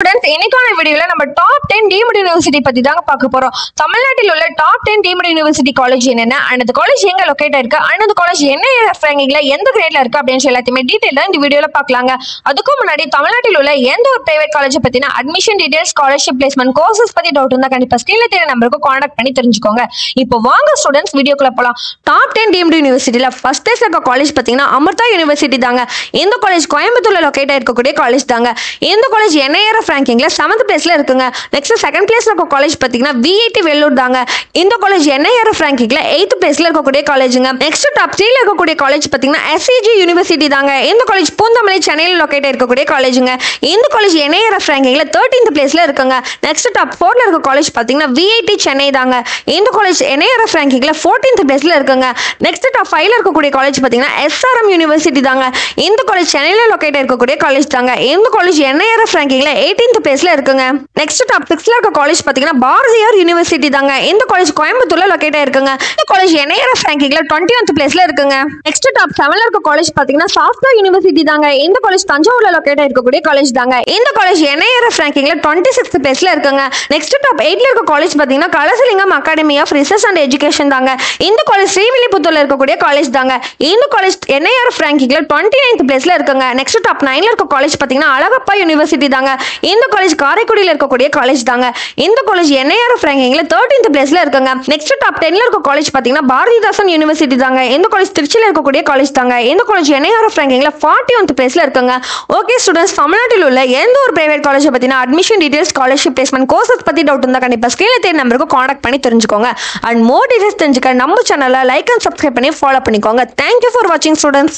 Students, இன்னைக்கான வீடியோல நம்ம டாப் 10 டீம்டு யூனிவர்சிட்டி பத்தி தாங்க பார்க்க போறோம். தமிழ்நாட்டில் உள்ள டாப் 10 டீம்டு யூனிவர்சிட்டி காலேஜ் என்னென்ன, and அந்த காலேஜ் எங்க லொகேட் ஆயிருக்கு, and அந்த காலேஜ் என்ன ரேங்கிங்ல எந்த கிரேட்ல இருக்கு அப்படின்னு எல்லாத்தையுமே டீடைலா இந்த வீடியோல பார்க்கலாங்க. அதுக்கு முன்னாடி தமிழ்நாட்டில் உள்ள எந்த ஒரு பிரைவேட் காலேஜ் பத்தின admission details, scholarship placement, courses பத்தி டவுட் இருந்தா கண்டிப்பா ஸ்கிரீன்ல தெரிய நம்பருக்கு கான்டாக்ட் பண்ணி தெரிஞ்சுக்கோங்க. இப்போ வாங்க ஸ்டூடெண்ட்ஸ் வீடியோக்குள்ள போலாம். டாப் 10 டீம்டு யூனிவர்சிட்டில ஃபர்ஸ்ட் பிளேஸ்ல இருக்க காலேஜ் பாத்தீங்கன்னா அமிர்தா யூனிவர்சிட்டி தாங்க. இந்த காலேஜ் கோயம்புத்தூர்ல லொகேட் ஆயிருக்கக்கூடிய காலேஜ் தாங்க. இந்த காலேஜ் NIRF ரேங்கிங்ல 7th பிளேஸ்ல இருக்குங்க. நெக்ஸ்ட் செகண்ட் பிளேஸ்ல இருக்க காலேஜ் பாத்தீங்கன்னா VIT வெள்ளூர் தாங்க. இந்த காலேஜ் NIRF ரேங்கிங்ல 8th பிளேஸ்ல இருக்கக்கூடிய காலேஜ்ங்க. நெக்ஸ்ட் டாப் 3ல இருக்கக்கூடிய காலேஜ் பாத்தீங்கன்னா SCG யூனிவர்சிட்டி தாங்க. இந்த காலேஜ் பூந்தமல்லி சென்னையில லொகேட் ஆயிருக்கக்கூடிய காலேஜ்ங்க. இந்த காலேஜ் NIRF ரேங்கிங்ல 13th பிளேஸ்ல இருக்குங்க. நெக்ஸ்ட் டாப் 4ல இருக்க காலேஜ் பாத்தீங்கன்னா VIT சென்னை தாங்க. இந்த காலேஜ் NIRF ரேங்கிங்ல 14th பிளேஸ்ல இருக்குங்க. நெக்ஸ்ட் டாப் 5ல இருக்கக்கூடிய காலேஜ் பாத்தீங்கன்னா SRM யூனிவர்சிட்டி தாங்க. இந்த காலேஜ் சென்னையில லொகேட் ஆயிருக்கக்கூடிய காலேஜ் தாங்க. இந்த காலேஜ் NIRF ரேங்கிங்ல 18th பிளேஸ்ல இருக்குங்க. நெக்ஸ்ட் டாப் 6ல இருக்க காலேஜ் பாத்தீங்கன்னா பாரதியார் யூனிவர்சிட்டி தாங்க. இந்த காலேஜ் கோயம்புத்தூர்ல லொகேட் ஆயிருக்குங்க. இந்த காலேஜ் NIRF ரேங்கிங்ல 20th பிளேஸ்ல இருக்குங்க. நெக்ஸ்ட் டாப் 7ல இருக்க காலேஜ் பாத்தீங்கன்னா சாஃப்ட்வேர் யூனிவர்சிட்டி தாங்க. இந்த காலேஜ் தஞ்சாவூர்ல லொகேட் ஆயிருக்கக்கூடிய காலேஜ் தாங்க. இந்த காலேஜ் NIRF ரேங்கிங்ல 26th பிளேஸ்ல இருக்குங்க. நெக்ஸ்ட் டாப் 8ல இருக்க காலேஜ் பாத்தீங்கன்னா Kalasalingam academy of research and education தாங்க. இந்த காலேஜ் ஸ்ரீவில்லிபுத்தூர்ல இருக்கக்கூடிய காலேஜ் தாங்க. இந்த காலேஜ் NIRF ரேங்கிங்ல 29th பிளேஸ்ல இருக்குங்க. நெக்ஸ்ட் டாப் 9ல இருக்க காலேஜ் பாத்தீங்கன்னா அழகப்பா யூனிவர்சிட்டி தாங்க. இந்த காலேஜ் காரைக்குடியில இருக்கக்கூடிய காலேஜ் தாங்க. இந்த காலேஜ் NIRF ரேங்கிங்ல 13th பிளேஸ்ல இருக்குங்க. நெக்ஸ்ட் டாப் 10ல இருக்க காலேஜ் பாத்தீங்கன்னா பாரதிதாசன் யூனிவர்சிட்டி தாங்க. இந்த காலேஜ் திருச்சியில இருக்கக்கூடிய காலேஜ் தாங்க. இந்த காலேஜ் NIRF ரேங்கிங்ல 41th பிளேஸ்ல இருக்குங்க. ஓகே ஸ்டூடண்ட்ஸ், தமிழ்நாட்டில் உள்ள எந்த ஒரு பிரைவேட் காலேஜ் பத்தின admission details, scholarship placement, courses பத்தி டவுட் இருந்தா கண்டிப்பா ஸ்கிரீன்ல தெரிய நம்பருக்கு கான்டாக்ட் பண்ணி தெரிஞ்சுக்கோங்க. அண்ட் மோர் டீடைல்ஸ் தெரிஞ்சுக்க நம்ம சேனலை லைக் அண்ட் சப்ஸ்கிரைப் பண்ணி ஃபாலோ பண்ணிக்கோங்க. தேங்க்யூ ஃபார் வாட்சிங் ஸ்டூடண்ட்ஸ்.